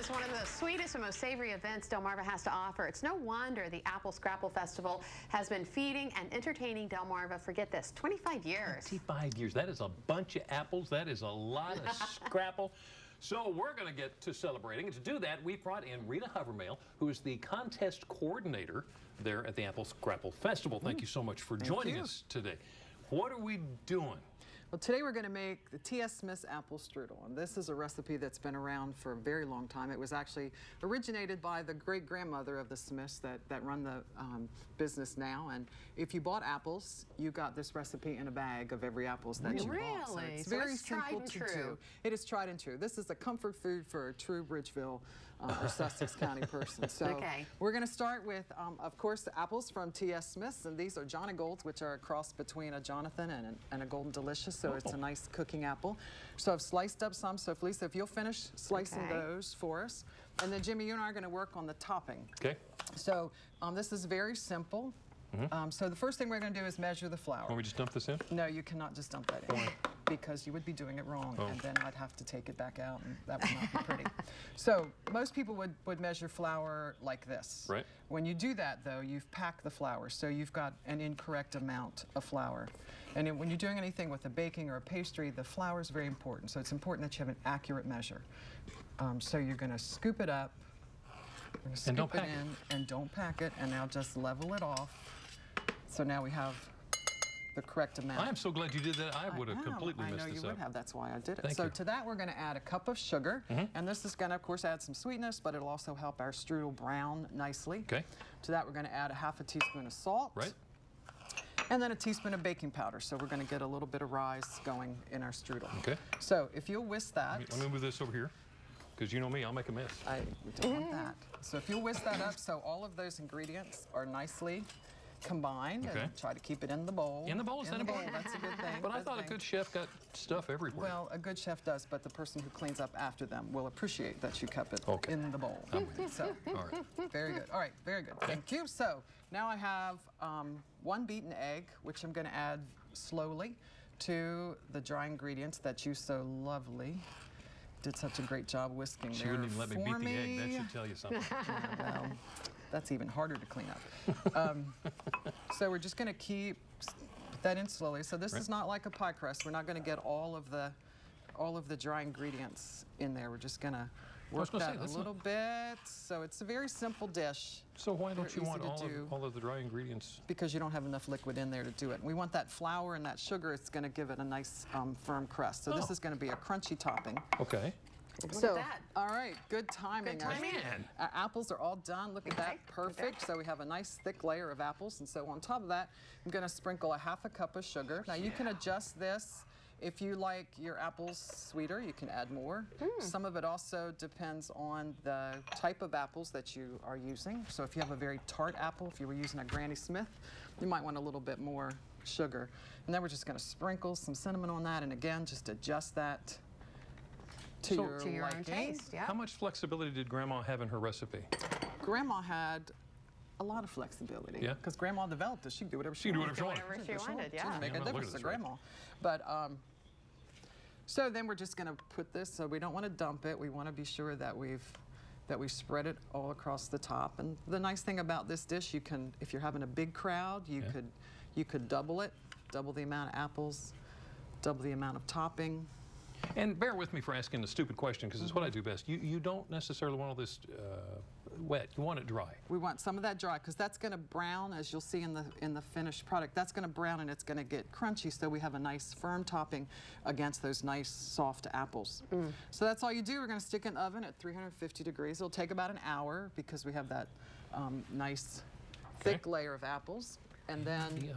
is one of the sweetest and most savory events Delmarva has to offer. It's no wonder the Apple Scrapple Festival has been feeding and entertaining Delmarva for, get this, 25 years. 25 years. That is a bunch of apples. That is a lot of Scrapple. So we're going to get to celebrating. And to do that, we brought in Rita Hovermail, who is the contest coordinator there at the Apple Scrapple Festival. Thank you so much for joining us today. What are we doing? Well, today we're going to make the T.S. Smith's apple strudel, and this is a recipe that's been around for a very long time. It was actually originated by the great-grandmother of the Smiths that run the business now, and if you bought apples, you got this recipe in a bag of every apples that you bought. So it's very simple to do. It is tried and true. This is a comfort food for a true Bridgeville or Sussex County person. So we're going to start with, of course, the apples from T.S. Smith's, and these are Johnny Golds, which are a cross between a Jonathan and a Golden Delicious. So it's a nice cooking apple. So I've sliced up some. So Felicia, if you'll finish slicing those for us. And then Jimmy, you and I are going to work on the topping. Okay. So this is very simple. So the first thing we're going to do is measure the flour. Want we just dump this in? No, you cannot just dump that in. Because you would be doing it wrong, and then I'd have to take it back out, and that would not be pretty. So most people would measure flour like this. Right. When you do that, though, you've packed the flour, so you've got an incorrect amount of flour. And when you're doing anything with a baking or a pastry, the flour is very important, so it's important that you have an accurate measure. So you're going to scoop it up, scoop it in, and don't pack it, and now just level it off. So now we have the correct amount. I am so glad you did that. I would have completely missed this up. I know you would have. That's why I did it. Thank you. To that, we're going to add a cup of sugar. And this is going to, of course, add some sweetness, but it'll also help our strudel brown nicely. Okay. To that, we're going to add a half a teaspoon of salt. Right. And then a teaspoon of baking powder. So we're going to get a little bit of rise going in our strudel. Okay. So if you'll whisk that. Let me move this over here, because you know me, I'll make a mess. I don't want that. So if you'll whisk that up so all of those ingredients are nicely combined, and try to keep it in the bowl. In the bowl? Is that in the bowl? That's a good thing. But I thought a good chef got stuff everywhere. Well, a good chef does, but the person who cleans up after them will appreciate that you kept it in the bowl. So, all right. Very good. All right, very good. Thank you. So now I have one beaten egg, which I'm going to add slowly to the dry ingredients that you so lovely did such a great job whisking there. She wouldn't even let me beat the egg. That should tell you something. Well, that's even harder to clean up. So we're just going to keep that in slowly. So this is not like a pie crust. We're not going to get all of the dry ingredients in there. We're just going to work that a little bit. So it's a very simple dish. So why don't you want all of the dry ingredients? Because you don't have enough liquid in there to do it. We want that flour and that sugar. It's going to give it a nice firm crust. So this is going to be a crunchy topping. Okay. So, all right, good timing. Good timing. Our apples are all done. Look at that, perfect. So we have a nice thick layer of apples, and so on top of that, I'm going to sprinkle a half a cup of sugar. Now you can adjust this. If you like your apples sweeter, you can add more. Some of it also depends on the type of apples that you are using. So if you have a very tart apple, if you were using a Granny Smith, you might want a little bit more sugar. And then we're just going to sprinkle some cinnamon on that, and again, just adjust that to your own taste. How much flexibility did Grandma have in her recipe? Grandma had a lot of flexibility. Yeah. Because Grandma developed it. She could do whatever she wanted. She wanted, She didn't make a difference to Grandma. But so then we're just going to put this. So we don't want to dump it. We want to be sure that we spread it all across the top. And the nice thing about this dish, you can, if you're having a big crowd, you could double it, double the amount of apples, double the amount of topping. And bear with me for asking the stupid question, because it's what I do best. You don't necessarily want all this wet. You want it dry. We want some of that dry, because that's going to brown, as you'll see in the finished product. That's going to brown, and it's going to get crunchy, so we have a nice firm topping against those nice soft apples. So that's all you do. We're going to stick in the oven at 350 degrees. It'll take about an hour, because we have that nice thick layer of apples. And then,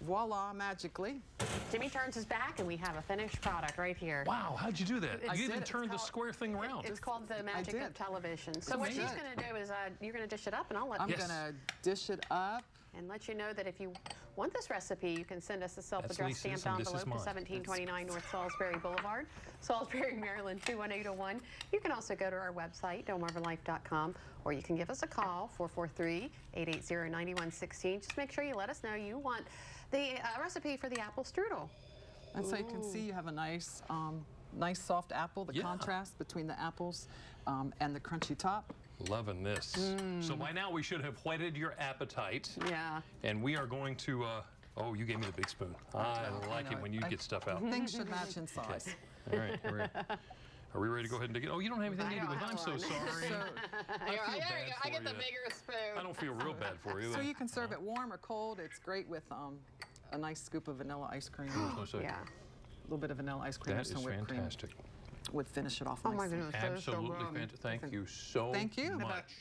voila, magically. Jimmy turns his back, and we have a finished product right here. Wow, how'd you do that? You even turned the square thing around. It's called the magic of television. So what she's going to do is you're going to dish it up, and I'm going to dish it up. And let you know that if you want this recipe, you can send us a self-addressed stamped envelope to 1729 North Salisbury Boulevard, Salisbury, Maryland 21801. You can also go to our website, delmarvalife.com, or you can give us a call, 443-880-9116. Just make sure you let us know you want the recipe for the apple strudel. And so you can see you have a nice nice soft apple, the Yeah. contrast between the apples and the crunchy top. Loving this. So by now we should have whetted your appetite. Yeah. And we are going to, oh, you gave me the big spoon. I like it know. when you get stuff out. Things should match in size. All right, are we ready to go ahead and dig it? Oh, you don't have anything to eat with. I'm so sorry. So, I feel bad for I get the you. bigger spoon. I don't feel real bad for you. so you can serve it warm or cold. It's great with a nice scoop of vanilla ice cream. Yeah. A little bit of vanilla ice cream That or some is whipped fantastic. cream would finish it off Oh my nicely. goodness. that is so Absolutely good. fantastic. Thank you so Thank you. much.